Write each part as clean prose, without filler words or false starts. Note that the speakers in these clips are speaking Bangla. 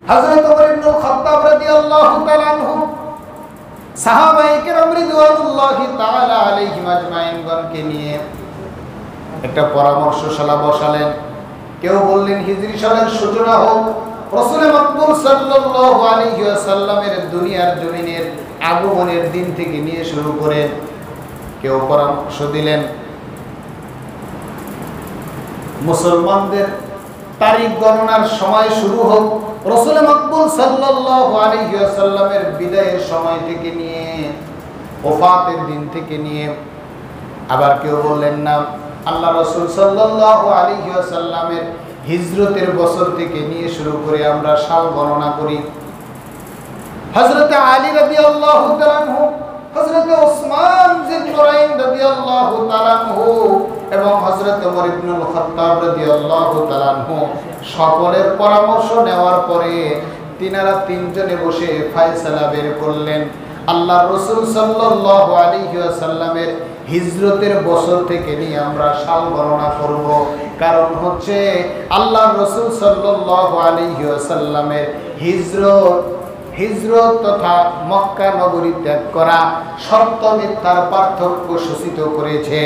হযরত ওমর ইবনুল খাত্তাব রাদিয়াল্লাহু তাআলা আনহু সাহাবায়ে কেরাম রিদওয়ানুল্লাহি তাআলা আলাইহিম আজমাইনগণকে নিয়ে একটা পরামর্শশালা বসালেন। কেউ বললেন হিজরি সালের সূচনা হোক, রাসূল মাকবুল সাল্লাল্লাহু আলাইহি ওয়াসাল্লামের দুনিয়ার জমিনের আগমনের দিন থেকে নিয়ে শুরু করে। কেউ পরামর্শ দিলেন মুসলমানদের তারিখ গণনার সময় শুরু হোক রাসূল মাকবুল সাল্লাল্লাহু আলাইহি ওয়াসাল্লামের বিদায়ের সময় থেকে নিয়ে ওফাতের দিন থেকে নিয়ে। আবার কেউ বললেন না, আল্লাহ রাসূল সাল্লাল্লাহু আলাইহি ওয়াসাল্লামের হিজরতের বছর থেকে নিয়ে শুরু করে আমরা সাল গণনা করি। হযরত আলী রাদিয়াল্লাহু তাআলা আনহু, হযরত ওসমান যিন-নুরাইন রাদিয়াল্লাহু তাআলা আনহু এবং হযরত ওমর ইবনুল খাত্তাব রাদিয়াল্লাহু তাআলা আনহু সকলের পরামর্শ নেওয়ার পরে তিনারা তিনজনে বসে ফয়সালা বের করলেন। আল্লাহ রাসূল সাল্লাল্লাহু আলাইহি ওয়াসাল্লামের হিজরতের বছর থেকে নিয়ে আমরা সাল গণনা করব। কারণ হচ্ছে আল্লাহ রাসূল সাল্লাল্লাহু আলাইহি ওয়াসাল্লামের হিজরত তথা মক্কা নগরী ত্যাগ করা সত্য মিথ্যার পার্থক্য সূচিত করেছে।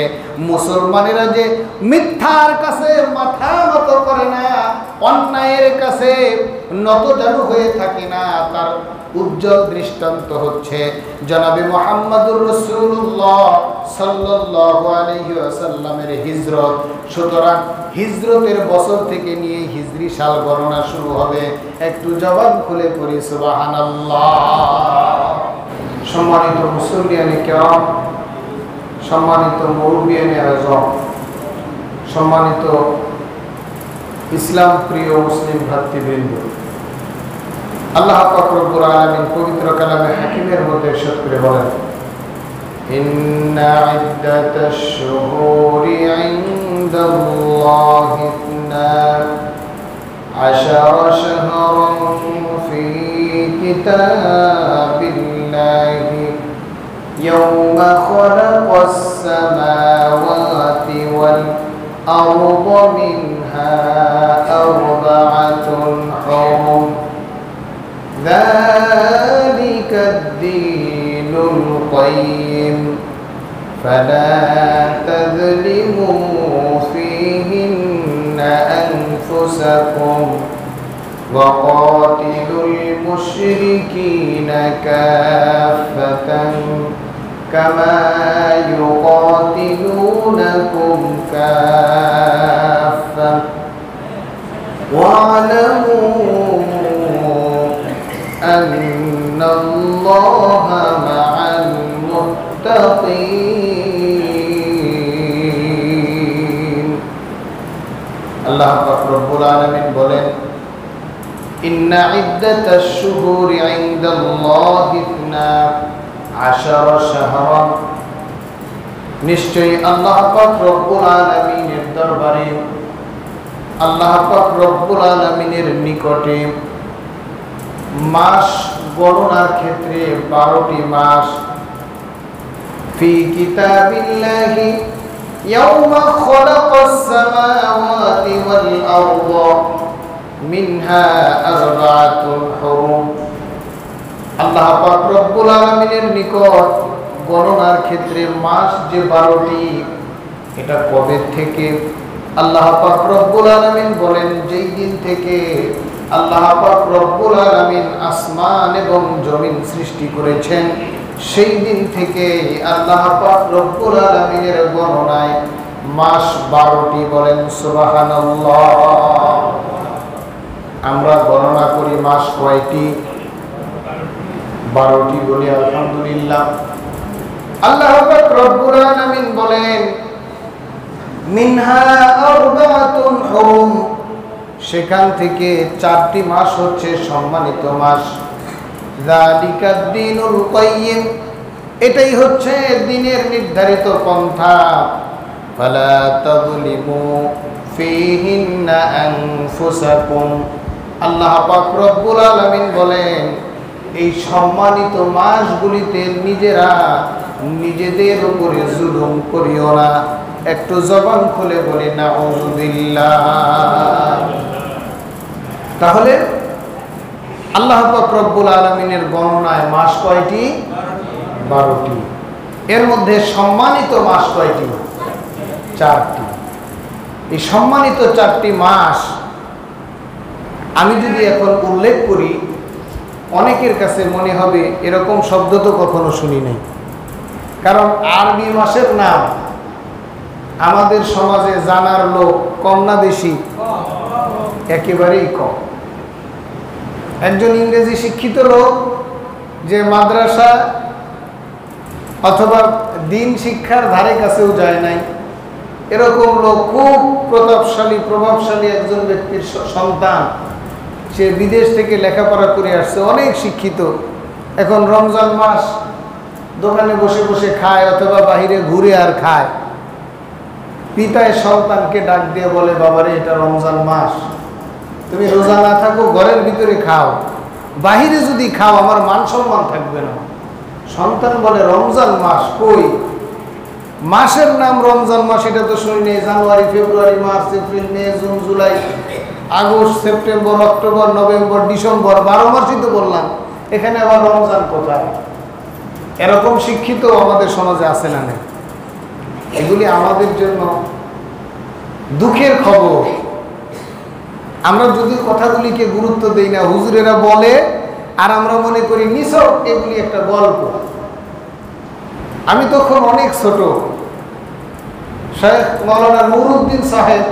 মুসলমানেরা যে মিথ্যার কাছে মাথা নত করে না, অন্যায়ের কাছে নতজানু হয়ে থাকে না, তার উজ্জ্বল দৃষ্টান্ত হচ্ছে জনাবে মুহাম্মদুর রাসূলুল্লাহ সাল্লাল্লাহু আলাইহি ওয়াসাল্লামের হিজরত। সুতরাং হিজরতের বছর থেকে নিয়ে হিজরি সাল গণনা শুরু হবে। একটু জবান খুলে পড়ি সুবহানাল্লাহ। সম্মানিত মুসল্লিয়ানে কিরাম, সম্মানিত মুরব্বিয়ানে আযম, সম্মানিত ইসলাম প্রিয় মুসলিম ভাতৃবৃন্দ, আল্লাহ পাক রব্বুল আলামিন পবিত্র কালামে হাকিমের মধ্যে ইরশাদ করে বলেন, ইন্না ইদ্দাতাশ শুহুরি ইনদাল্লাহি 12 শাহরান ফি কিতাবিল্লাহি ইয়াওমা খালাকাস সামাওয়াতি ওয়াল আরদা মিনহা আরবা'াতুন হুরুম ذلك الدين القيم فلا تظلموا فيهن أنفسكم وقاتلوا المشركين كافة كما يقاتلونكم كافة واعلموا أن الله مع المتقين। الله رب العالمين বলেন, إن عدة الشهور عند الله 12 شهرا। নিশ্চয়ই আল্লাহ পাক রব্বুল আলামিনের দরবারে, আল্লাহ পাক রব্বুল আলামিনের নিকটে মাস গণনার ক্ষেত্রে 12টি মাস। ফি কিতাবিল্লাহি ইয়াওমা খালাকাস সামাওয়াতি ওয়াল আরদা মিনহা আরবা'াতুন হুরুম। আল্লাহ পাক রব্বুল আলামিনের নিকট গণনার ক্ষেত্রে মাস যে 12টি, এটা কবে থেকে? আল্লাহ পাক রব্বুল আলামিন বলেন, যেই দিন থেকে আল্লাহ পাক রব্বুল আলামিন আসমান এবং জমিন সৃষ্টি করেছেন, সেই দিন থেকে আল্লাহ পাক রব্বুল আলামিনের গণনায় মাস 12টি। বলেন সুবহানাল্লাহ। আমরা গণনা করি মাস কয়টি? 12টি বলি আলহামদুলিল্লাহ। আল্লাহ পাক রব্বুল আলামিন বলেন, মিনহা আরবা'াতুন হুরুম, সেখান থেকে 4টি মাস হচ্ছে সম্মানিত মাস। যালিকাদ দীনুল কাইয়্যিম, এটাই হচ্ছে দ্বীনের নির্ধারিত পন্থা। ফালা তাযলিমু ফীহিন্না আনফুসাকুম। আল্লাহ পাক রব্বুল আলামিন বলেন, এই সম্মানিত মাসগুলিতে নিজেরা নিজেদের উপরে জুলুম করিও না। একটু জবান খুলে বলি নাউযুবিল্লাহ। তাহলে আল্লাহ পাক রব্বুল আলামিনের গণনায় মাস কয়টি? 12টি। এর মধ্যে সম্মানিত মাস কয়টি? 4টি। এই সম্মানিত 4টি মাস আমি যদি এখন উল্লেখ করি, অনেকের কাছে মনে হবে এরকম শব্দ তো কখনো শুনি নাই। কারণ আরবি মাসের নাম আমাদের সমাজে জানার লোক কম না বেশি? একেবারেই কম। একজন ইংরেজি শিক্ষিত লোক যে মাদ্রাসা অথবা দিন শিক্ষার ধারে কাছেও যায় নাই, এরকম লোক খুব প্রভাবশালী একজন ব্যক্তির সন্তান, সে বিদেশ থেকে লেখাপড়া করে আসছে, অনেক শিক্ষিত। এখন রমজান মাস দোকানে বসে বসে খায় অথবা বাহিরে ঘুরে আর খায়। পিতায় সন্তানকে ডাক দিয়ে বলে, বাবারে এটা রমজান মাস, তুমি রোজা না থাকো ঘরের ভিতরে খাও, বাহিরে যদি খাও আমার মান সম্মান থাকবে না। সন্তান বলে রমজান মাস কই? মাসের নাম রমজান মাস, এটা তো শুনি নেই। জানুয়ারি, ফেব্রুয়ারি, মার্চ, এপ্রিল, মে, জুন, জুলাই, আগস্ট, সেপ্টেম্বর, অক্টোবর, নভেম্বর, ডিসেম্বর, 12 মাসই তো বললাম, এখানে আবার রমজান কোথায়? এরকম শিক্ষিত আমাদের সমাজে আছে না? নেই? এগুলি আমাদের জন্য দুঃখের খবর। আমরা যদি কথাগুলিকে গুরুত্ব দেই না, হুজুরেরা বলে আর আমরা মনে করি নিছক এগুলি একটা গল্প। আমি তখন অনেক ছোট। শেখ মাওলানা নুরউদ্দিন সাহেব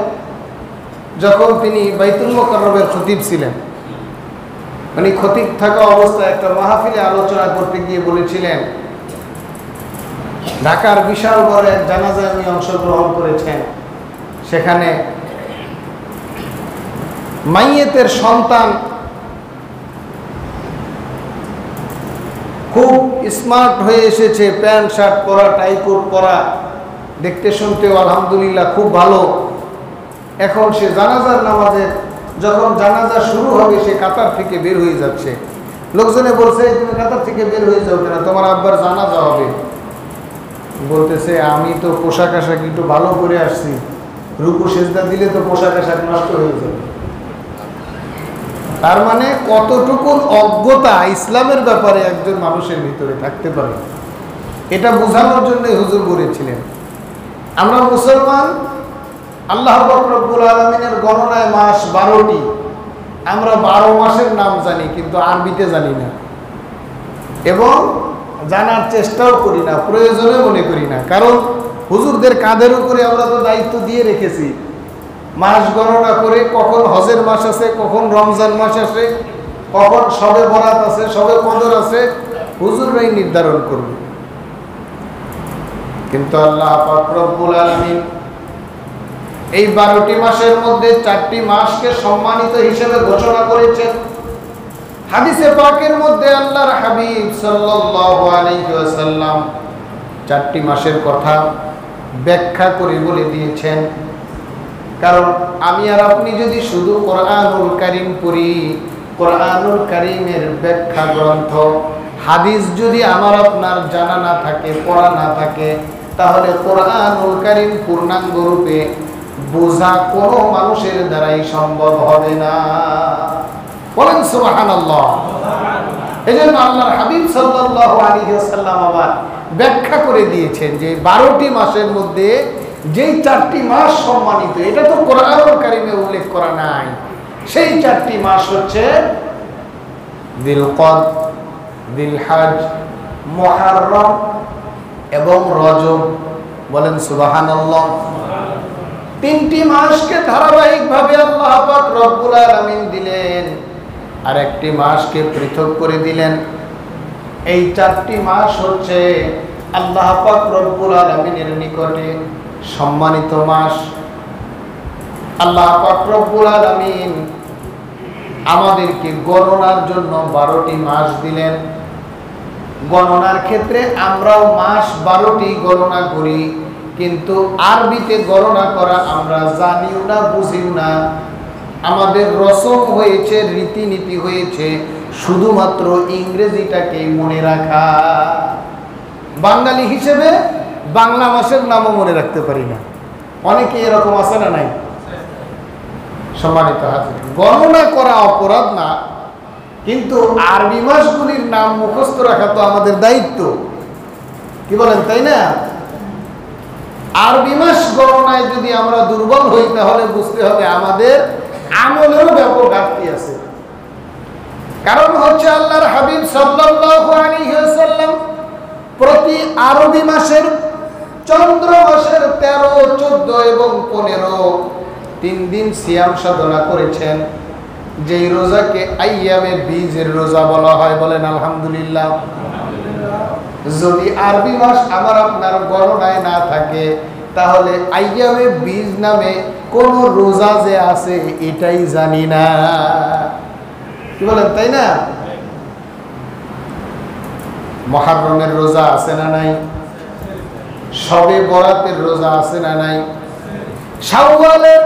যখন তিনি বাইতুল মুকাররমের খতিব ছিলেন, উনি খতিব থাকা অবস্থায় একটা মাহফিলে আলোচনা করতে গিয়ে বলেছিলেন, ঢাকার বিশাল বড় এক জানাজায় উনি অংশগ্রহণ করেছেন। সেখানে মাইয়েতের সন্তান খুব স্মার্ট হয়ে এসেছে, প্যান্ট শার্ট পরা, টাই কোট পরা, দেখতে শুনতেও আলহামদুলিল্লাহ খুব ভালো। এখন সে জানাজার নামাজে যখন জানাজা শুরু হবে, সে কাতার থেকে বের হয়ে যাচ্ছে। লোকজনে বলছে, তুমি কাতার থেকে বের হয়ে যাও কেন, তোমার আব্বার জানাজা হবে। বলতেছে, আমি তো পোশাক আশাক একটু ভালো করে আসছি, রুকু সেজদা দিলে তো পোশাক আশাক নষ্ট হয়ে যাবে। তার মানে কতটুকু অজ্ঞতা ইসলামের ব্যাপারে একজন মানুষের ভিতরে থাকতে পারে, এটা বোঝানোর জন্য হুজুর বলেছিলেন। আমরা মুসলমান, আল্লাহ পাক রব্বুল আলামিনের গণনায় মাস 12টি। আমরা 12 মাসের নাম জানি, কিন্তু আরবিতে জানি না এবং জানার চেষ্টাও করি না, প্রয়োজনে মনে করি না। কারণ হুজুরদের কাঁধের উপরে আমরা তো দায়িত্ব দিয়ে রেখেছি মাস গণনা করে, কখন হজের মাস আছে, কখন রমজান মাস আছে, কখন শবে বরাত আছে, শবে কদর আছে, হুজুররাই নির্ধারণ করবে। কিন্তু আল্লাহ পাক রব্বুল আলামিন এই 12টি মাসের মধ্যে 4টি মাসকে সম্মানিত হিসেবে ঘোষণা করেছেন। হাদিসে পাকের মধ্যে আল্লাহর হাবিব সাল্লাল্লাহু আলাইহি ওয়াসাল্লাম 4টি মাসের কথা ব্যাখ্যা করে বলে দিয়েছেন। কারণ আমি আর আপনি যদি শুধু কোরআনুল কারীম পড়ি, কোরআনুল কারীমের ব্যাখ্যা গ্রন্থ হাদিস যদি আমার আপনার জানা না থাকে, পড়া না থাকে, তাহলে কোরআনুল কারীম পূর্ণাঙ্গ রূপে বোঝা কোনো মানুষের দ্বারাই সম্ভব হবে না। বলেন সুবহানাল্লাহ। এজন্য আল্লাহর হাবিব সাল্লাল্লাহু আলাইহি ওয়াসাল্লাম আবার ব্যাখ্যা করে দিয়েছেন যে 12টি মাসের মধ্যে যেই 4টি মাস সম্মানিত, এটা তো কোরআনুল কারীমে উল্লেখ করা নাই। সেই 4টি মাস হচ্ছে যিলকদ, যিলহজ, মুহররম এবং রজব। বলেন সুবহানাল্লাহ। 3টি মাসকে ধারাবাহিকভাবে আল্লাহ পাক রব্বুল আলামিন দিলেন, আর একটি মাসকে পৃথক করে দিলেন। এই 4টি মাস হচ্ছে আল্লাহ পাক রব্বুল আলামিনের নিকটে সম্মানিত মাস। আল্লাহ পাক রব্বুল আলামিন আমাদেরকে গণনার জন্য 12টি মাস দিলেন। গণনার ক্ষেত্রে আমরাও মাস 12টি গণনা করি, কিন্তু আরবিতে গণনা করা আমরা জানিও না, বুঝিও না। আমাদের রসম হয়েছে, রীতিনীতি হয়েছে শুধুমাত্র ইংরেজিটাকে মনে রাখা। বাঙালি হিসেবে বাংলা মাসের নামও মনে রাখতে পারি না। অনেকে এরকম আছে না নাই? সম্মানিত হাজির, গণনা করা অপরাধ না, কিন্তু আরবি মাসগুলির নাম মুখস্থ রাখা তো আমাদের দায়িত্ব, কি বলেন, তাই না? আরবি মাস গণনায় যদি আমরা দুর্বল হই তাহলে বুঝতে হবে আমাদের আমলেরও ব্যাপক ঘাটতি আছে। কারণ হচ্ছে আল্লাহর হাবিব সাল্লাল্লাহু আলাইহি ওয়াসাল্লাম প্রতি আরবি মাসের চন্দ্র মাসের 13, 14 এবং 15 3 দিন সিয়াম সাধনা করেছেন, যেই রোজাকে আইয়ামে বীজের রোজা বলা হয়। বলেন আলহামদুলিল্লাহ। যদি আরবি মাস আমার আপনার গণনায় না থাকে তাহলে আইয়ামে বীজ নামে কোন রোজা যে আছে এটাই জানি না, কি বলেন, তাই না? মুহররমের রোজা আছে না নাই? শবে বরাতের রোজা আছে না নাই? শাওয়ালের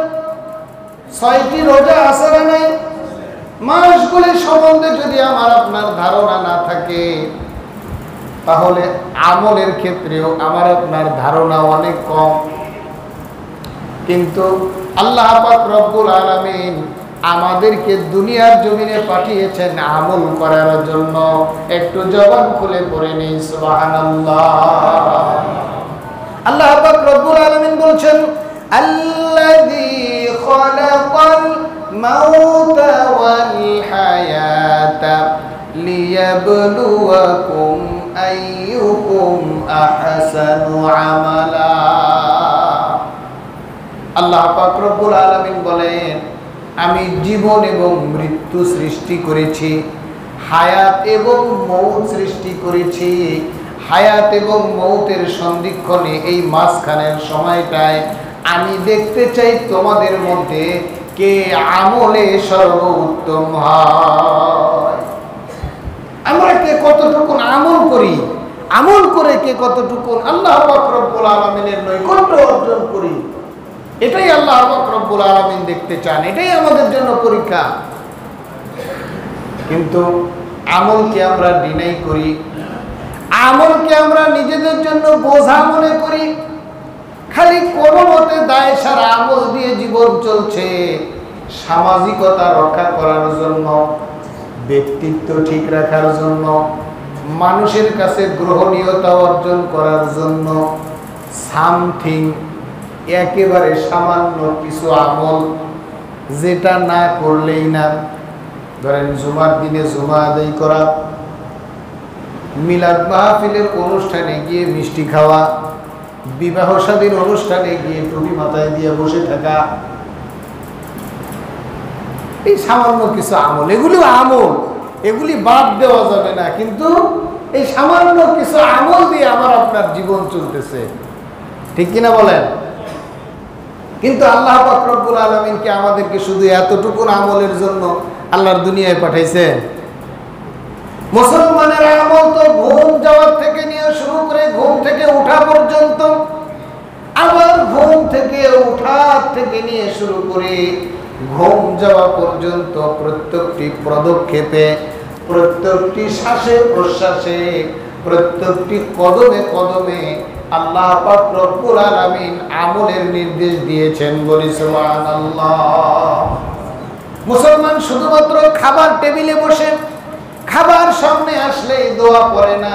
6টি রোজা আছে না নাই? মাসগুলি সম্বন্ধে যদি আমার আপনার ধারণা না থাকে তাহলে আমলের ক্ষেত্রেও আমার আপনার ধারণা অনেক কম। কিন্তু আল্লাহ পাক রব্বুল আলামিন আমাদেরকে দুনিয়ার জমিনে পাঠিয়েছেন আমল করার জন্য। একটু জবান খুলে পড়ে নেই সুবহানাল্লাহ। আল্লাহ পাক রব্বুল আলামিন বলছেন, আল্লাযী খালাকাল মাউতা ওয়াল হায়াতা লিয়াবলুয়াকুম আইয়ুকুম আহসানু আমালা। আল্লাহ পাক রব্বুল আলামিন বলেন, আমি জীবন এবং মৃত্যু সৃষ্টি করেছি, হায়াত এবং মৌত সৃষ্টি করেছি। হায়াত এবং মৌতের সন্ধিক্ষণে এই মাঝখানের সময়টায় আমি দেখতে চাই তোমাদের মধ্যে কে আমলে সর্বোত্তম হয়। আমরা কে কতটুকু আমল করি, আমল করে কে কতটুকু আল্লাহ পাক রব্বুল আলামিনের নৈকট্য অর্জন করি, এটাই আল্লাহ পাক রব্বুল আলামিন দেখতে চান। এটাই আমাদের জন্য পরীক্ষা। কিন্তু আমলকে আমরা ডিনাই করি, আমলকে আমরা নিজেদের জন্য বোঝা মনে করি। খালি কোনো মতে দায় সারা আমল দিয়ে জীবন চলছে, সামাজিকতা রক্ষা করার জন্য, ব্যক্তিত্ব ঠিক রাখার জন্য, মানুষের কাছে গ্রহণীয়তা অর্জন করার জন্য সামথিং, একেবারে সামান্য কিছু আমল যেটা না করলেই না। ধরেন জুমার দিনে জুমা আদায় করা, মিলাদ মাহফিলের অনুষ্ঠানে গিয়ে মিষ্টি খাওয়া, বিবাহ শাদীর অনুষ্ঠানে গিয়ে টুপি মাথায় দিয়ে বসে থাকা, এই সামান্য কিছু আমল, এগুলি আমল, এগুলি বাদ দেওয়া যাবে না। কিন্তু এই সামান্য কিছু আমল দিয়ে আমার আপনার জীবন চলতেছে, ঠিক কিনা বলেন? কিন্তু আল্লাহ পাক রব্বুল আলামিন কি আমাদেরকে শুধু এতটুকু আমলের জন্য আল্লাহর দুনিয়ায় পাঠাইছে? মুসলমানের আমল তো ঘুম যাওয়ার থেকে নিয়ে শুরু করে ঘুম থেকে ওঠা পর্যন্ত, আবার ঘুম থেকে ওঠার থেকে নিয়ে শুরু করে ঘুম যাওয়া পর্যন্ত প্রত্যেকটি পদক্ষেপে, প্রত্যেকটি শ্বাসে প্রশ্বাসে, প্রত্যেকটি কদমে কদমে আল্লাহ পাক রব্বুল আলামিন আমলের নির্দেশ দিয়েছেন। বলি সুবহানাল্লাহ। মুসলমান শুধুমাত্র খাবার টেবিলে বসে খাবার সামনে আসলেই দোয়া পড়ে না,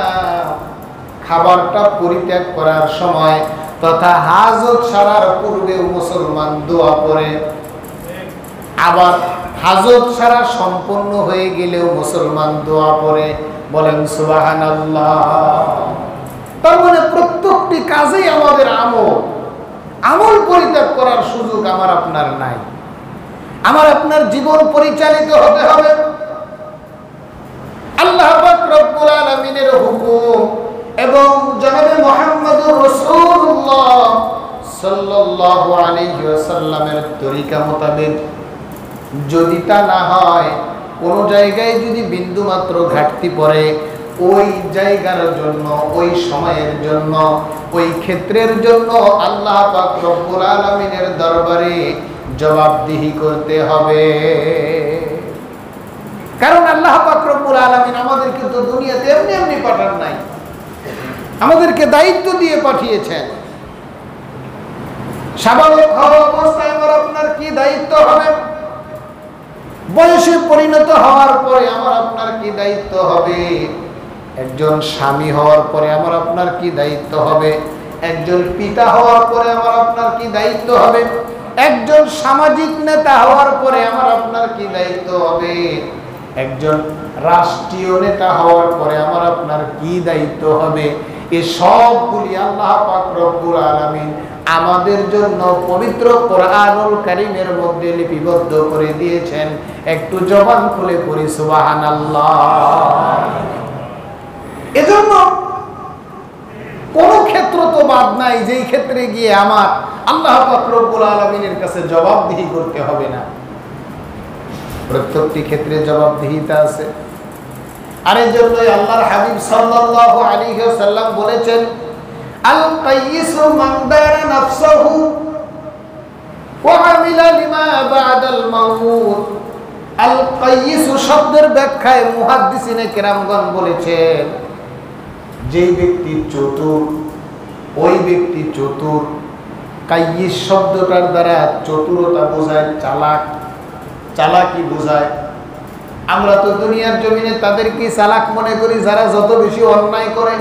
খাবারটা পরিত্যাগ করার সময় তথা হাজত সারার পূর্বেও মুসলমান দোয়া পড়ে। আবার হাজত সারা সম্পন্ন হয়ে গেলেও মুসলমান দোয়া পড়ে। বলেন সুবহানাল্লাহ। তার মানে প্রত্যেকটি কাজেই আমাদের আমল পরিত্যাগ করার সুযোগ আমার আপনার নাই। আমার আপনার জীবন পরিচালিত হতে হবে আল্লাহ পাক রব্বুল আলামিনের হুকুম এবং জনাবে মুহাম্মদুর রাসূলুল্লাহ সাল্লাল্লাহু আলাইহি ওয়াসাল্লামের তরিকা মোতাবেক। যদি তা না হয়, কোন জায়গায় যদি বিন্দুমাত্র ঘাটতি পড়ে, ওই জায়গার জন্য, ওই সময়ের জন্য, ওই ক্ষেত্রের জন্য আল্লাহ পাক রব্বুল আলামিনের দরবারে জবাবদিহি করতে হবে। কারণ আল্লাহ পাক রব্বুল আলামিন আমাদেরকে তো দুনিয়াতে এমনি এমনি পাঠান নাই, আমাদেরকে দায়িত্ব দিয়ে পাঠিয়েছেন। স্বাভাবিক হওয়া অবস্থায় আমার আপনার কি দায়িত্ব হবে? বয়সে পরিণত হওয়ার পরে আমার আপনার কি দায়িত্ব হবে? একজন স্বামী হওয়ার পরে আমার আপনার কি দায়িত্ব হবে? একজন পিতা হওয়ার পরে আমার আপনার কি দায়িত্ব হবে? একজন সামাজিক নেতা হওয়ার পরে আমার আপনার কি দায়িত্ব হবে? একজন রাষ্ট্রীয় নেতা হওয়ার পরে আমার আপনার কি দায়িত্ব হবে? এই সবগুলি আল্লাহ পাক রব্বুল আলামিন আমাদের জন্য পবিত্র কোরআনুল কারীমের মধ্যে লিপিবদ্ধ করে দিয়েছেন। একটু জবান খুলে পড়ি সুবহানাল্লাহ। এজন্য কোন ক্ষেত্র তো বাদ নাই যেই ক্ষেত্রে গিয়ে আমার আল্লাহ পাক রব্বুল আলামিনের কাছে জবাবদিহি করতে হবে না। প্রত্যেকটি ক্ষেত্রে জবাবদিহিতা আছে। আর এই জন্যই আল্লাহর হাবিব সাল্লাল্লাহু আলাইহি ওয়াসাল্লাম বলেছেন, আল কাইয়িসু মান দারা নাফসাহু ওয়া আমিলা লিমা বা'দাল মাউত। আল কাইয়িসু শব্দের ব্যাখ্যায় মুহাদ্দিসিনে কেরামগণ বলেছেন, যেই ব্যক্তি চতুর, ওই ব্যক্তি চতুর। কাইয়িস শব্দটার দ্বারা চতুরতা বোঝায়, চালাকি বোঝায়। আমরা তো দুনিয়ার জমিনে তাদেরকে চালাক মনে করি যারা যত বেশি অন্যায় করে।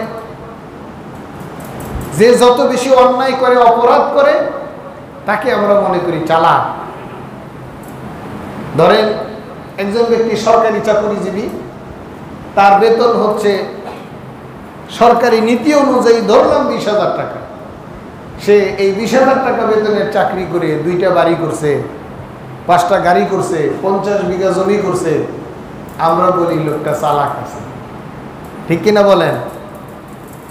যে যত বেশি অন্যায় করে, অপরাধ করে, তাকে আমরা মনে করি চালাক। ধরেন একজন ব্যক্তি সরকারি চাকরিজীবী, তার বেতন হচ্ছে সরকারি নীতি অনুযায়ী ধরলাম 20,000 টাকা। সে এই 20,000 টাকা বেতনের চাকরি করে 2টা বাড়ি করছে, 5টা গাড়ি করছে, 50 বিঘা জমি করছে। আমরা বলি লোকটা চালাক আছে, ঠিক কিনা বলেন?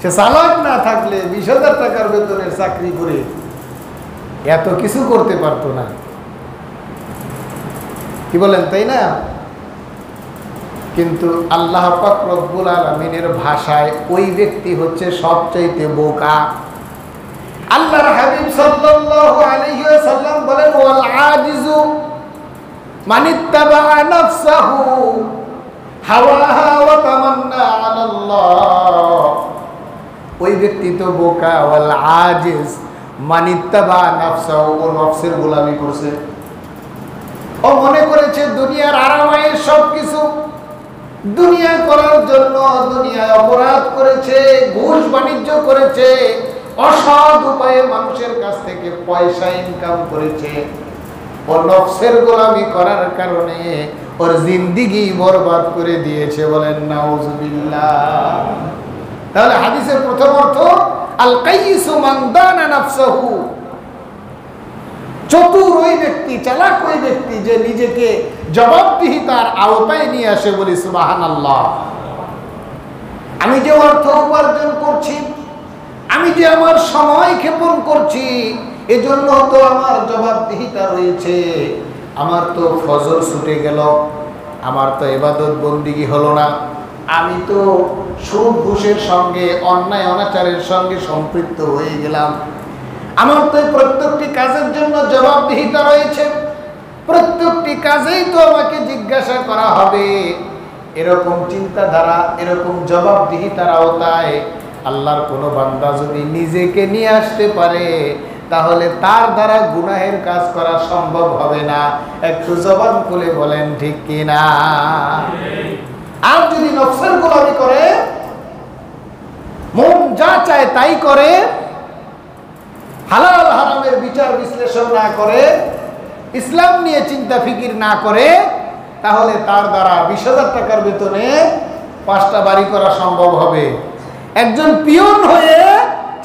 সে চালাক না থাকলে 20,000 টাকার বেতনের চাকরি করে এত কিছু করতে পারতো না। কি বলেন, তাই না? কিন্তু আল্লাহ পাক রব্বুল আলামিনের ভাষায় ওই ব্যক্তি হচ্ছে সবচাইতে বোকা। আল্লাহর হাবিব সাল্লাল্লাহু আলাইহি ওয়াসাল্লাম বলেন, ওয়াল আজিজু মানিত্তাবা নাফসাহু হাওয়াহা ওয়া তামান্না আলাল্লাহ। ওই ব্যক্তি তো বোকা। ওয়াল আজিজ মানিত্তাবা নাফসাহু, ও নফসের গোলামি করছে। ও মনে করেছে দুনিয়ার আরামায়ের সবকিছু, দুনিয়া করার জন্য দুনিয়ায় অপরাধ করেছে, ঘুষ বাণিজ্য করেছে, অসৎ উপায়ে মানুষের কাছ থেকে পয়সা ইনকাম করেছে। ও নফসের গোলামি করার কারণে ওর জিন্দেগি বরবাদ করে দিয়েছে। বলেন নাউজুবিল্লাহ। তাহলে হাদিসের প্রথম অর্থ, আল কাইয়িসু মান দানা নাফসাহু, চতুর ওই ব্যক্তি, চালাক ওই ব্যক্তি যে নিজেকে জবাবদিহিতার আওতায় নিয়ে আসে। বলি সুবহানাল্লাহ। আমি যে অর্থ উপার্জন করছি, আমি যে আমার সময় ক্ষেপণ করছি, এজন্য তো আমার জবাবদিহিতা রয়েছে। আমার তো ফজর ছুটে গেল, আমার তো ইবাদত বন্দিগি হলো না, আমি তো সুদ ঘুষের সঙ্গে, অন্যায় অনাচারের সঙ্গে সম্পৃক্ত হয়ে গেলাম। আমার তো প্রত্যেকটি কাজের জন্য জবাবদিহিতা রয়েছে, প্রত্যেকটি কাজেই তো আমাকে জিজ্ঞাসা করা হবে। এরকম চিন্তাধারা, এরকম জবাবদিহিতার আওতায় আল্লাহর কোনো বান্দা যদি নিজেকে নিয়ে আসতে পারে, তাহলে তার দ্বারা গুনাহের কাজ করা সম্ভব হবে না। একটু জবান খুলে বলেন ঠিক কিনা? আর যদি নফসের গোলামি করে, মন যা চায় তাই করে, হালাল হারামের বিচার বিশ্লেষণ না করে, ইসলাম নিয়ে চিন্তা ফিকির না করে, তাহলে তার দ্বারা 20,000 টাকার বেতনে 5টা বাড়ি করা সম্ভব হবে। একজন পিয়ন হয়ে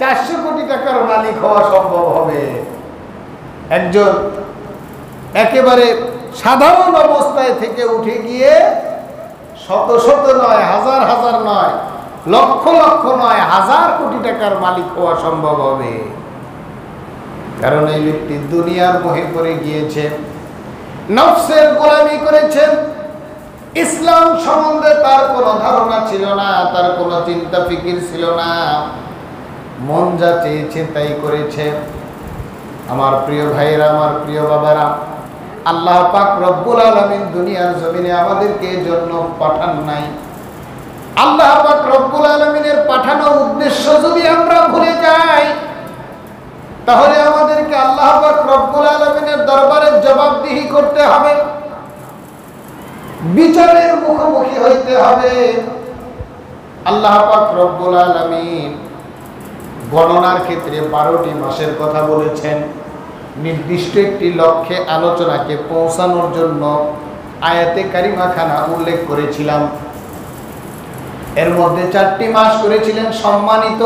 400 কোটি টাকার মালিক হওয়া সম্ভব হবে। একজন একেবারে সাধারণ অবস্থায় থেকে উঠে গিয়ে শত শত নয়, হাজার হাজার নয়, লক্ষ লক্ষ নয়, হাজার কোটি টাকার মালিক হওয়া সম্ভব হবে। কারণ এই ব্যক্তি দুনিয়ার মোহে পড়ে গিয়েছে, নফসের গোলামি করেছেন। ইসলাম সম্বন্ধে তার কোনো ধারণা ছিল না, তার কোনো চিন্তা ফিকির ছিল না, মন যা চেয়েছে তাই করেছে। আমার প্রিয় ভাইরা, আমার প্রিয় বাবারা, আল্লাহ পাক রব্বুল আলামিন দুনিয়ার জমিনে আমাদেরকে জন্য পাঠান নাই। আল্লাহ পাক রব্বুল আলামিনের পাঠানো উদ্দেশ্য যদি আমরা ভুলে যাই, তাহলে আমাদেরকে আল্লাহ পাক রব্বুল আলামিনের দরবারে জবাবদিহি করতে হবে। বিচারের মুখোমুখি হইতে হবে। আল্লাহ পাক রব্বুল আলামিন গণনার ক্ষেত্রে 12টি মাসের কথা বলেছেন। নির্দিষ্ট একটি লক্ষ্যে আলোচনাকে পৌঁছানোর জন্য আয়াতে কারিমা খানা উল্লেখ করেছিলাম। এর মধ্যে 4টি মাস করেছিলেন সম্মানিত,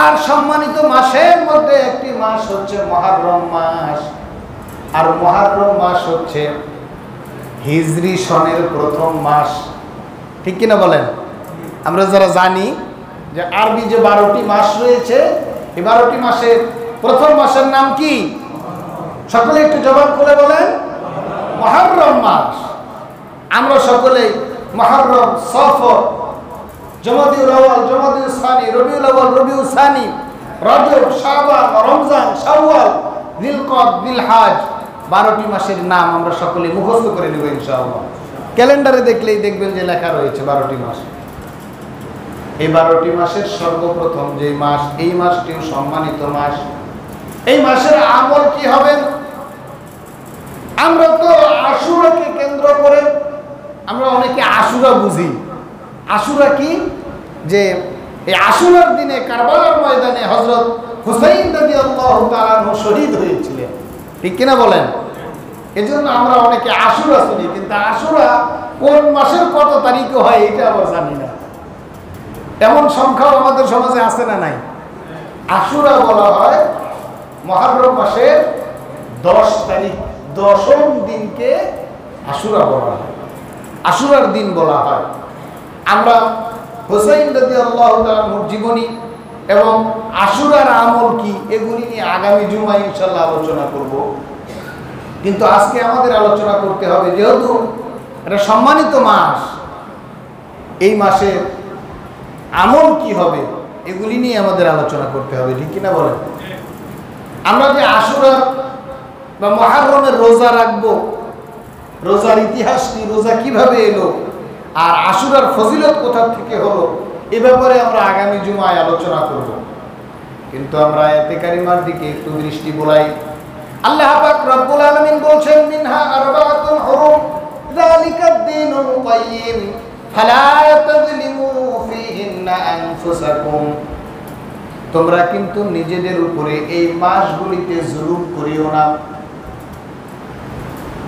আর সম্মানিত মাসের মধ্যে একটি মাস হচ্ছে মুহররম মাস। আর মুহররম মাস হচ্ছে হিজরি সনের প্রথম মাস, ঠিক কিনা বলেন? আমরা যারা জানি যে আরবি যে 12টি মাস রয়েছে, এই 12টি মাসের প্রথম মাসের নাম কি? সকলে একটু জবাব করে বলেন। মুহররম মাস। আমরা সকলে মুহররম, সফর, জমাদিউল আউয়াল, জমাদিউল সানি, রবিউল আউয়াল, রবিউল সানি, রজব, শাবান, রমজান, শাওয়াল, জিলকদ, জিলহজ, 12টি মাসের নাম আমরা সকলে মুখস্থ করে নেব ইনশাআল্লাহ। ক্যালেন্ডারে দেখলেই দেখবেন যে লেখা রয়েছে 12টি মাস। এই 12টি মাসের সর্বপ্রথম যে মাস, এই মাসটিও সম্মানিত মাস। এই মাসের আমল কি হবে? আমরা তো আশুরাকে কেন্দ্র করে আমরা অনেকে আশুরা বুঝি। আশুরা কি? যে এই আশুরার দিনে কারবালার ময়দানে হযরত হুসাইন রাদিয়াল্লাহু তাআলা আনহু শহীদ হয়েছিলেন, ঠিক কিনা বলেন? এজন্য আমরা অনেকে আশুরা শুনি, কিন্তু আশুরা কোন মাসের কত তারিখে হয় এটা আমরা জানি না। এমন সংখ্যাও আমাদের সমাজে আছে না নাই? আশুরা বলা হয় মুহররম মাসের 10 তারিখ, 10ম দিনকে আশুরা বলা হয়, আশুরার দিন বলা হয়। আমরা হুসাইন রাদিয়াল্লাহু তাআলা আনহুর জীবনী এবং আশুরার আমল কি এগুলি নিয়ে আগামী জুমায় ইনশাআল্লাহ আলোচনা করব। কিন্তু আজকে আমাদের আলোচনা করতে হবে, যেহেতু এটা সম্মানিত মাস, এই মাসে আমল কি হবে এগুলি নিয়ে আমাদের আলোচনা করতে হবে, ঠিক কিনা বলেন? আমরা যে আশুরা বা মুহররমের রোজা রাখবো, রোজার ইতিহাস কি, রোজা কিভাবে এলো, আর আশুরার ফজিলত কোথা থেকে হলো, এ ব্যাপারে আমরা আগামী জুমায় আলোচনা করব। কিন্তু আমরা আয়াতে কারিমার দিকে একটু দৃষ্টি বোলাই। আল্লাহ পাক রব্বুল আলামিন বলছেন, মিনহা আরবাআতুন হুরুম যালিকাদ দীনুল কাইয়্যিম ফালা তাযলিমু ফীহিন্না আনফুসাকুম। তোমরা কিন্তু নিজেদের উপরে এই মাসগুলিতে জুলুম করিও না,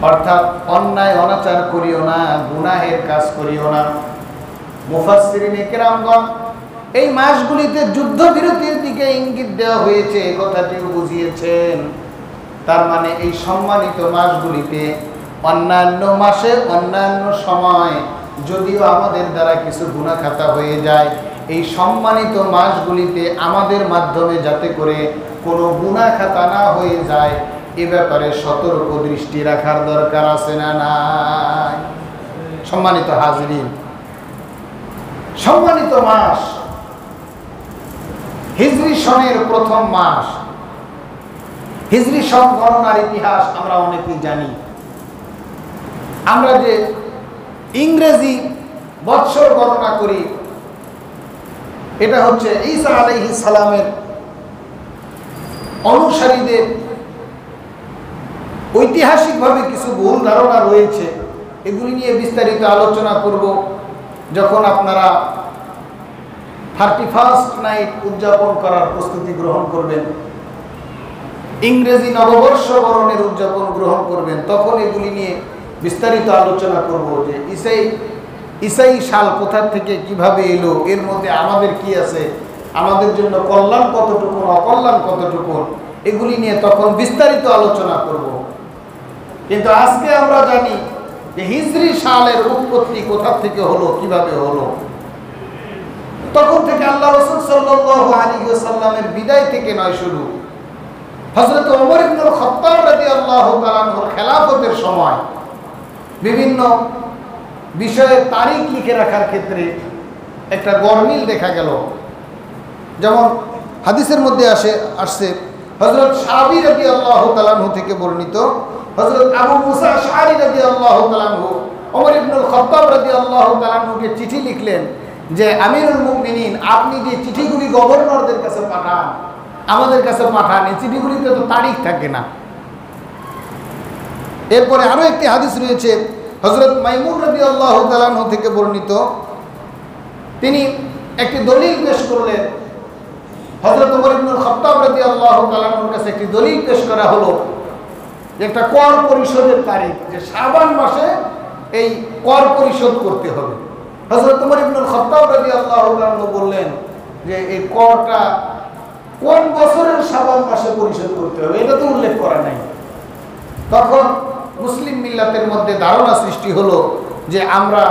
অর্থাৎ অন্যায় অনাচার করিও না, গুনাহের কাজ করিও না। মুফাসসিরিনে কেরামগণ এই মাসগুলিতে যুদ্ধবিরতির দিকে ইঙ্গিত দেওয়া হয়েছে, এই কথাটিও বুঝিয়েছেন। তার মানে এই সম্মানিত মাসগুলিতে অন্যান্য মাসে অন্যান্য সময় যদিও আমাদের দ্বারা কিছু গুনাহ খাতা হয়ে যায়, এই সম্মানিত মাসগুলিতে আমাদের মাধ্যমে যাতে করে কোনো গুনাহ খাতা না হয়ে যায়, এ ব্যাপারে সতর্ক দৃষ্টি রাখার দরকার আছে না নাই? সম্মানিত হাজরিন, সম্মানিত মাস হিজরি সনের প্রথম মাস। হিজরি সন গণনার ইতিহাস আমরা অনেকেই জানি। আমরা যে ইংরেজি বৎসর গণনা করি, এটা হচ্ছে ঈসা আলাইহিস সালামের অনুসারীদের ঐতিহাসিকভাবে কিছু ভুল ধারণা রয়েছে, এগুলি নিয়ে বিস্তারিত আলোচনা করব যখন আপনারা 31st নাইট উদযাপন করার প্রস্তুতি গ্রহণ করবেন, ইংরেজি নববর্ষ বরণের উদযাপন গ্রহণ করবেন, তখন এগুলি নিয়ে বিস্তারিত আলোচনা করব যে ঈসাই সাল কোথা থেকে কিভাবে এলো, এর মধ্যে আমাদের কি আছে, আমাদের জন্য কল্যাণ কতটুকু, অকল্যাণ কতটুকু, এগুলি নিয়ে তখন বিস্তারিত আলোচনা করব। কিন্তু আজকে আমরা জানি যে হিজরি সালের উৎপত্তি কোথা থেকে হলো, কিভাবে হলো। তখন থেকে আল্লাহ রাসূল সাল্লাল্লাহু আলাইহি ওয়াসাল্লামের বিদায় থেকে নয়, শুরু হযরত ওমর ইবনুল খাত্তাব রাদিয়াল্লাহু তাআলা আনহুর খেলাফতের সময় বিভিন্ন বিষয়ে তারিখ লিখে রাখার ক্ষেত্রে একটা গরমিল দেখা গেল। যেমন হাদিসের মধ্যে আসছে হযরত সাহাবী রাদিয়াল্লাহু তাআলা আনহু থেকে বর্ণিত, হযরত আবু মুসা আশআরী রাদিয়াল্লাহু তাআলা আনহু ওমর ইবনুল খাত্তাব রাদিয়াল্লাহু তাআলা আনহুকে চিঠি লিখলেন যে আমিরুল মুমিনিন, আপনি যে চিঠিগুলি গভর্নরদের কাছে পাঠান, আমাদের কাছে পাঠান, এই চিঠিগুলিতে তো তারিখ থাকে না। এরপরে আরো একটি হাদিস রয়েছে, হযরত মাইমুন রাদিয়াল্লাহু তাআলা আনহু থেকে বর্ণিত, তিনি একটি দলিল পেশ করলেন। হযরত ওমর ইবনুল খাত্তাব রাদিয়াল্লাহু তাআলা আনহুর কাছে একটি দলিল পেশ করা হলো যে একটা কর পরিশোধের তারিখ, যে শাবান মাসে এই কর পরিশোধ করতে হবে। হযরত ওমর ইবনুল খাত্তাব রাদিয়াল্লাহু তাআলা আনহু বললেন যে এই করটা কোন বছরের শাবান মাসে পরিশোধ করতে হবে, এটা তো উল্লেখ করা নাই। তখন মুসলিম মিল্লাতের মধ্যে ধারণা সৃষ্টি হলো যে আমরা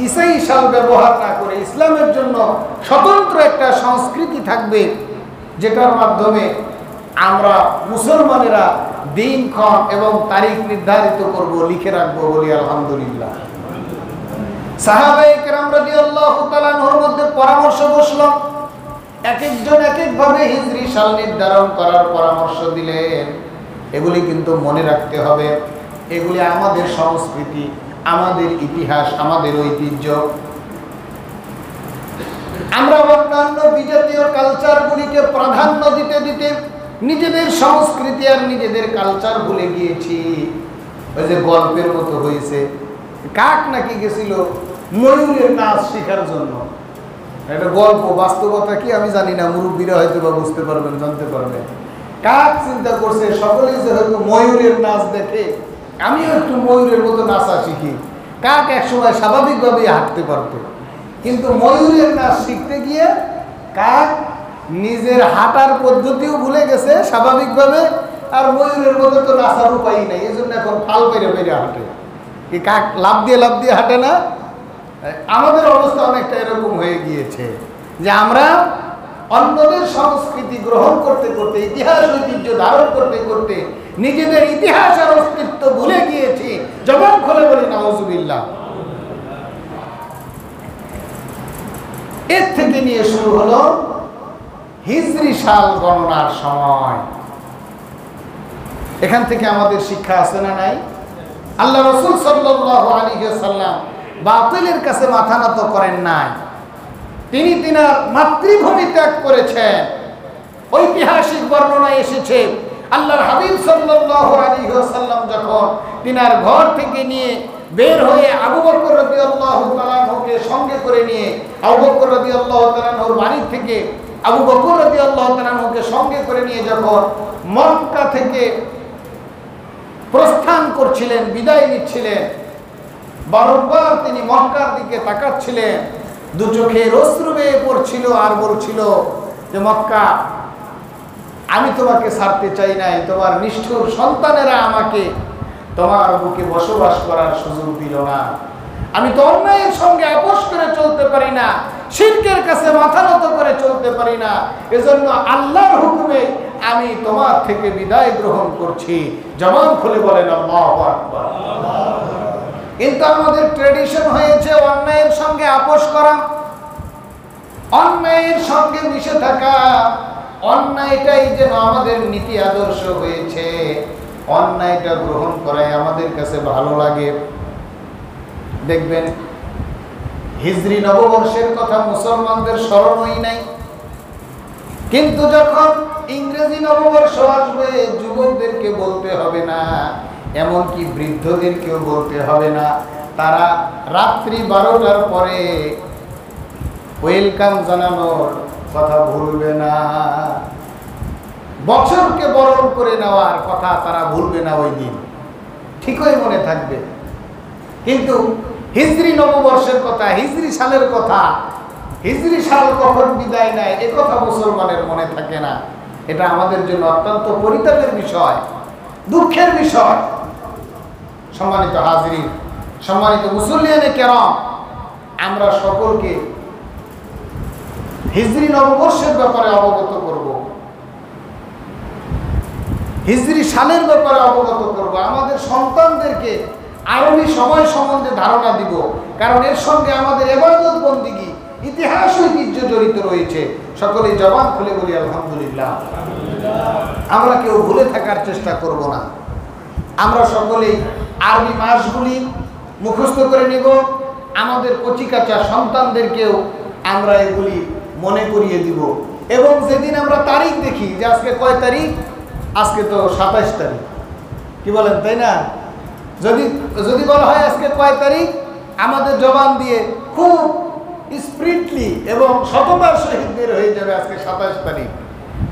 ঈসাই সাল ব্যবহার না করে ইসলামের জন্য স্বতন্ত্র একটা সংস্কৃতি থাকবে, যেটার মাধ্যমে আমরা মুসলমানেরা দিনক্ষণ এবং তারিখ নির্ধারিত করব, লিখে রাখবো। বলি আলহামদুলিল্লাহ। সাহাবায়ে কেরাম রাদিয়াল্লাহু তাআলা আনহুর মধ্যে পরামর্শ বসলো, এক একজন এক একভাবে হিজরি সাল নির্ধারণ করার পরামর্শ দিলেন। এগুলি কিন্তু মনে রাখতে হবে, এগুলি আমাদের সংস্কৃতি, আমাদের ইতিহাস, আমাদের ঐতিহ্য। আমরা অন্যান্য বিজাতীয় কালচারগুলিকে প্রাধান্য দিতে দিতে নিজেদের সংস্কৃতি আর নিজেদের কালচার ভুলে গিয়েছি। ওই যে গল্পের মতো হয়েছে, কাক নাকি গেছিল ময়ূরের নাচ শেখার জন্য। এটা গল্প, বাস্তবতা কি আমি জানি না, মুরব্বীরা হয়তো বা বুঝতে পারবেন, জানতে পারবেন। কাক চিন্তা করছে সকলেই যে হয়তো ময়ূরের নাচ দেখে আমিও একটু ময়ূরের মতো নাচা শিখি। কাক একসময় স্বাভাবিকভাবেই হাঁটতে পারত, কিন্তু ময়ূরের নাচ শিখতে গিয়ে কাক নিজের হাঁটার পদ্ধতিও ভুলে গেছে স্বাভাবিকভাবে, আর ময়ূরের মতো তো নাচার উপায় নেই, এই জন্য এখন ফাল পেরে পেরে হাঁটে। কি কাক লাফ দিয়ে হাঁটে না? আমাদের অবস্থা অনেকটা এরকম হয়ে গিয়েছে যে আমরা অন্যদের সংস্কৃতি গ্রহণ করতে করতে, ইতিহাস ঐতিহ্য ধারণ করতে করতে নিজেদের ইতিহাস আর অস্তিত্ব ভুলে গিয়েছি। জবান খুলে বলি নাউজুবিল্লাহ। এর থেকে নিয়ে শুরু হলো হিজরি সাল গণনার সময়। এখান থেকে আমাদের শিক্ষা আছে না নাই? আল্লাহ রাসূল সাল্লাল্লাহু আলাইহি ওয়াসাল্লাম বাতিলের কাছে মাথা নত করেন নাই। তিনি তিনার মাতৃভূমি ত্যাগ করেছেন। ঐতিহাসিক বর্ণনায় এসেছে আল্লাহর হাবিব সাল্লাল্লাহু আলাইহি ওয়াসাল্লাম যখন তিনার ঘর থেকে নিয়ে বের হয়ে আবু বকর রাদিয়াল্লাহু তাআলা আনহুকে সঙ্গে করে নিয়ে আবু বকর রাদিয়াল্লাহু তাআলা আনহুর বাড়ি থেকে আবু বকর রাদিয়াল্লাহু তাআলা আনহুকে সঙ্গে করে নিয়ে যখন মক্কা থেকে প্রস্থান করছিলেন, বিদায় নিচ্ছিলেন, বারবার তিনি মক্কার দিকে তাকাচ্ছিলেন, দু চোখে অশ্রু বেয়ে পড়ছিল আর বলছিল যে মক্কা, আমি তোমাকে ছাড়তে চাই নাই, তোমার নিষ্ঠুর সন্তানেরা আমাকে তোমার বুকে বসবাস করার সুযোগ দিল না। আমি তো অন্যায়ের সঙ্গে আপোষ করে চলতে পারি না, শিরকের কাছে মাথা নত করে চলতে পারি না, এজন্য আল্লাহর হুকুমে আমি তোমার থেকে বিদায় গ্রহণ করছি। জবান খুলে বলেন আল্লাহু আকবার। কিন্তু আমাদের ট্রেডিশন হয়েছে অন্যায়ের সঙ্গে আপোষ করা, অন্যায়ের সঙ্গে মিশে থাকা। অন্যায়টাই যেন আমাদের নীতি আদর্শ হয়েছে, অন্যায়টা গ্রহণ করাই আমাদের কাছে ভালো লাগে। দেখবেন হিজরি নববর্ষের কথা মুসলমানদের স্মরণই নাই, কিন্তু যখন ইংরেজি নববর্ষ আসবে যুবকদেরকে বলতে হবে না, এমনকি বৃদ্ধদেরকেও বলতে হবে না, তারা রাত্রি 12টার পরে ওয়েলকাম জানানোর কথা ভুলবে না, বছরকে বরণ করে নেওয়ার কথা তারা ভুলবে না, ওই দিন ঠিকই মনে থাকবে। কিন্তু হিজরি নববর্ষের কথা, হিজরি সালের কথা, হিজরি সাল কখন বিদায় নেয় এ কথা মুসলমানের মনে থাকে না। এটা আমাদের জন্য অত্যন্ত পরিতাপের বিষয়, দুঃখের বিষয়। সম্মানিত হাজরিন, সম্মানিত মুসল্লিয়ানে কেরাম, আমরা সকলকে হিজরি নববর্ষের ব্যাপারে অবগত করব, হিজরি সালের ব্যাপারে অবগত করব, আমাদের সন্তানদেরকে আরবি সময় সম্বন্ধে ধারণা দিব, কারণ এর সঙ্গে আমাদের ইবাদত বন্দেগী, ইতিহাস ঐতিহ্য জড়িত রয়েছে। সকলেই জবান খুলে বলি আলহামদুলিল্লাহ। আমরা কেউ ভুলে থাকার চেষ্টা করব না। আমরা সকলেই আরবি মাসগুলি মুখস্থ করে নিব, আমাদের কচিকাচা সন্তানদেরকেও আমরা এগুলি মনে করিয়ে দিব। এবং যেদিন আমরা তারিখ দেখি যে আজকে কয় তারিখ, আজকে তো 27 তারিখ, কি বলেন তাই না? যদি যদি বলা হয় আজকে কয় তারিখ, আমাদের জবান দিয়ে খুব স্পিরিটলি এবং শতবার সহিত বের হয়ে যাবে আজকে 27 তারিখ।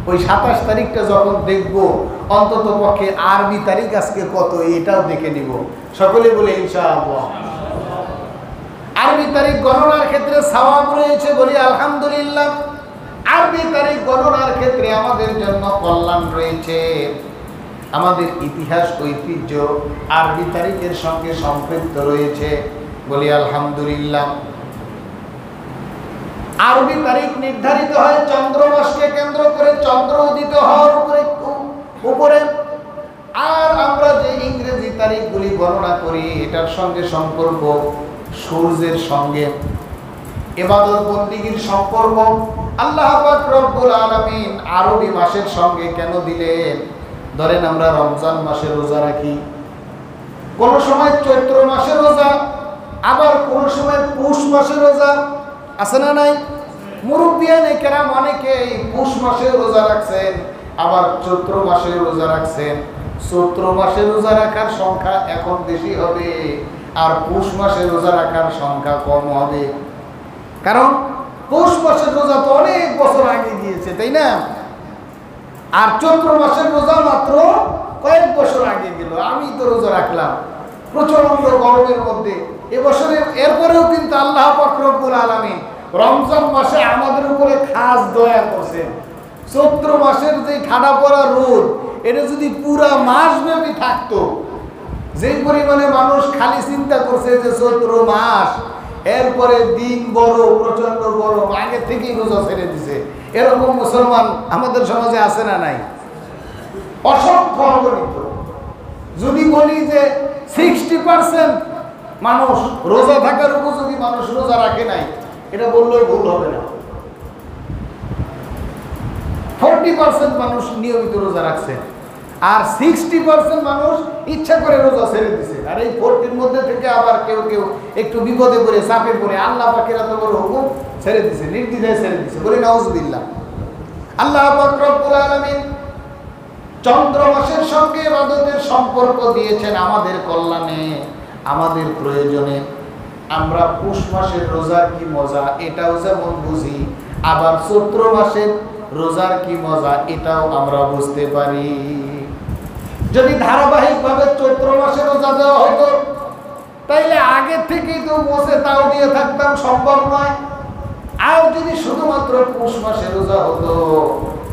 ওই 27 তারিখটা যখন দেখবো, অন্তত পক্ষে আরবি তারিখ আজকে কত এটাও দেখে নিব। সকলে বলে ইনশাআল্লাহ। আরবি তারিখ গণনার ক্ষেত্রে সওয়াব রয়েছে, বলি আলহামদুলিল্লাহ। আরবি তারিখ গণনার ক্ষেত্রে আমাদের জন্য কল্যাণ রয়েছে। আমাদের ইতিহাস ঐতিহ্য আরবি তারিখের সঙ্গে সম্পৃক্ত রয়েছে, বলি আলহামদুলিল্লাহ। আরবি তারিখ নির্ধারিত হয় চন্দ্র মাসকে কেন্দ্র করে, চন্দ্র উদিত হওয়ার উপরে। আর আমরা যে ইংরেজি তারিখগুলি গণনা করি, এটার সঙ্গে সম্পর্ক সূর্যের সঙ্গে, ইবাদত বন্দেগীর সম্পর্ক আল্লাহ পাক রব্বুল আলামিন আরবি মাসের সঙ্গে কেন দিলেন? ধরেন আমরা রমজান মাসে রোজা রাখি, কোন সময় চৈত্র মাসে রোজা, আবার কোন সময় পৌষ মাসে রোজা, আছে না নাই? মুরব্বিয়ানে কেরাম অনেকে পৌষ মাসে রোজা রাখছেন, আবার চৈত্র মাসে রোজা রাখছেন। চৈত্র মাসে রোজা রাখার সংখ্যা এখন বেশি হবে, আর পৌষ মাসে রোজা রাখার সংখ্যা কম হবে। কারণ পৌষ মাসের রোজা তো অনেক বছর আগে গিয়েছে, তাই না? আর চৈত্র মাসের রোজা মাত্র কয়েক বছর আগে গেল। আমি তো রোজা রাখলাম প্রচন্ড গরমের মধ্যে এবছরে, এরপরেও কিন্তু আল্লাহ পাক রব্বুল আলামিন রমজান মাসে আমাদের উপরে খাস দয়া করছেন। চৈত্র মাসের যে ঠাডা পড়া রোদ, এটা যদি পুরা মাস ব্যাপী থাকতো, যে পরিমাণে মানুষ খালি চিন্তা করছে যে চৈত্র মাস, এরপরে দিন বড়, প্রচন্ড গরম, আগে থেকেই রোজা ছেড়ে দিছে। এরকম মুসলমান আমাদের সমাজে আছে না নাই? অসংখ্য অগণিত। যদি বলি যে 60% মানুষ রোজা থাকার উপযোগী মানুষ রোজা রাখে নাই, এটা বললেও ভুল হবে না। 40% মানুষ নিয়মিত রোজা রাখছে, আর 60% মানুষ ইচ্ছা করে রোজা ছেড়ে দিছে। আর এই 40-র মধ্যে থেকে আবার কেউ কেউ একটু বিপদে পড়ে, চাপে পড়ে আল্লাহ পাকের এত বড় হুকুম ছেড়ে দিছে, নির্দ্বিধায় ছেড়ে দিছে, বলি নাউজুবিল্লাহ। আল্লাহ পাক রব্বুল আলামিন চন্দ্র মাসের সঙ্গে ইবাদতের সম্পর্ক দিয়েছেন আমাদের কল্যাণে, আমাদের প্রয়োজনে। আমরা পৌষ মাসের রোজার কি মজা এটাও যেমন বুঝি, আবার চৈত্র মাসের রোজার কি মজা এটাও আমরা বুঝতে পারি। যদি ধারাবাহিকভাবে চৈত্র মাসে রোজা দেওয়া হতো, তাইলে আগে থেকেই তো বসে তাও দিয়ে থাকতাম, সম্ভব নয়। আর যদি শুধুমাত্র পৌষ মাসে রোজা হতো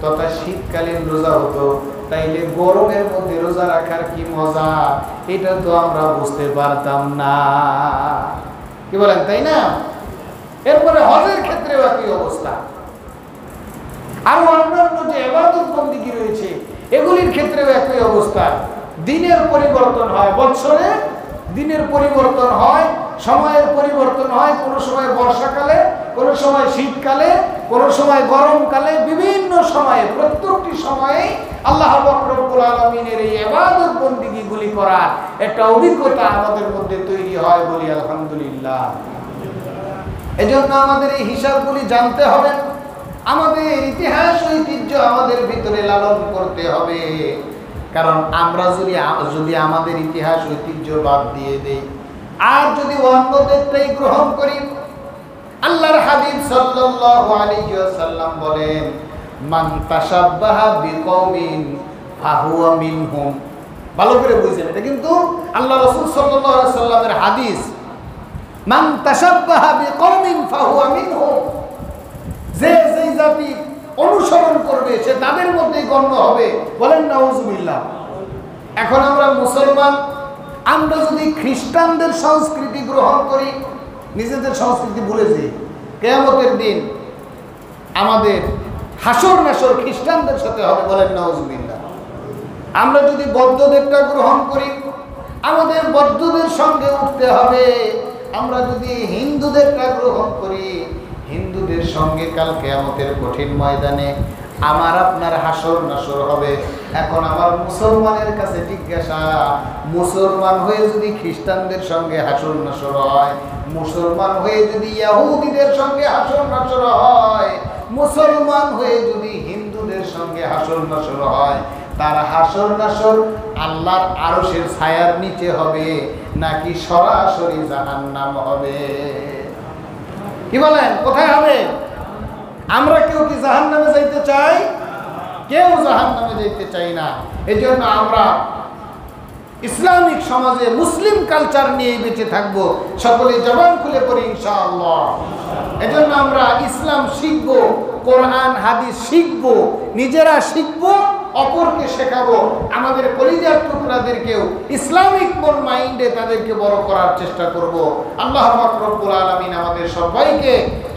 তথা শীতকালীন রোজা হতো, তাইলে গরমের মধ্যে রোজা রাখার কি মজা এটা তো আমরা বুঝতে পারতাম না। কি বলেন, তাই না? এরপরে হজের ক্ষেত্রেও একই অবস্থা। আরো অন্যান্য যে ইবাদত বন্দেগী রয়েছে এগুলির ক্ষেত্রেও একই অবস্থা। দিনের পরিবর্তন হয়, বছরে দিনের পরিবর্তন হয়, সময়ের পরিবর্তন হয়। কোনো সময় বর্ষাকালে, কোনো সময় শীতকালে, কোনো সময় গরমকালে, বিভিন্ন সময়ে, প্রত্যেকটি সময়ে আল্লাহ পাক রব্বুল আলামিনের এই ইবাদত বন্দেগীগুলি করার একটা অভিজ্ঞতা আমাদের মধ্যে তৈরি হয়, বলি আলহামদুলিল্লাহ। এজন্য আমাদের এই হিসাবগুলি জানতে হবে, আমাদের ইতিহাস ঐতিহ্য আমাদের ভিতরে লালন করতে হবে। কারণ আমরা যদি আমাদের ইতিহাস ঐতিহ্য বাদ দিয়ে দেই, আর যদি অন্যদেরটাই গ্রহণ করি, আল্লাহর হাবিব সাল্লাল্লাহু আলাইহি ওয়াসাল্লাম বলেন, মান তাশাব্বাহা বিকওমিন ফাহুয়া মিনহুম। ভালো করে বুঝেন, এটা কিন্তু আল্লাহ রাসূল সাল্লাল্লাহু আলাইহি ওয়াসাল্লামের হাদিস। মান তাশাব্বাহা বিকওমিন ফাহুয়া মিনহুম, যে যেই জাতি অনুসরণ করবে সে তাদের মধ্যেই গণ্য হবে, বলেন নাউজুবিল্লাহ। এখন আমরা মুসলমান, আমরা যদি খ্রিস্টানদের সংস্কৃতি গ্রহণ করি, নিজেদের সংস্কৃতি ভুলে যাই, কিয়ামতের দিন আমাদের হাসর নাসর খ্রিস্টানদের সাথে হবে, বলেন নাউজুবিল্লাহ। আমরা যদি বৌদ্ধদেরটা গ্রহণ করি, আমাদের বৌদ্ধদের সঙ্গে উঠতে হবে। আমরা যদি হিন্দুদেরটা গ্রহণ করি, হিন্দুদের সঙ্গে কাল কিয়ামতের কঠিন ময়দানে আমার আপনার হাসর নাসর হবে। এখন আমার মুসলমানের কাছে জিজ্ঞাসা, মুসলমান হয়ে যদি খ্রিস্টানদের সঙ্গে হাসর নাসর হয়, মুসলমান হয়ে যদি ইহুদিদের সঙ্গে হাসর নাসর হয়, মুসলমান হয়ে যদি হিন্দুদের সঙ্গে হাসর নাসর হয়, তার হাসর নাসর আল্লাহর আরশের ছায়ার নিচে হবে নাকি সরাসরি জাহান্নাম হবে? কি বলেন, কোথায় হবে? আমরা কেউ কি জাহান্নামে যাইতে চাই? কেউ জাহান্নামে যাইতে চাই না। এজন্য আমরা ইসলামিক সমাজে মুসলিম কালচার নিয়ে বেঁচে থাকবো, সকলে জবান খুলে পড়ি ইনশাআল্লাহ। এজন্য আমরা ইসলাম শিখব, কোরআন হাদিস শিখব, নিজেরা শিখব, অপরকে শেখাবো, আমাদের কলিজার টুকরাদেরকেও ইসলামিক মন মাইন্ডে তাদেরকে বড় করার চেষ্টা করব। আল্লাহ পাক রব্বুল আলামিন আমাদের সবাইকে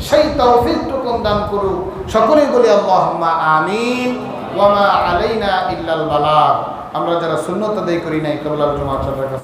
সেই তৌফিকটুকু দান করুক। সকলেই বলি আল্লাহুম্মা আমিন। ওয়া মা আলাইনা ইল্লাল বালাগ। আমরা যারা সুন্নত আদায় করি নাই, কেবল জুমার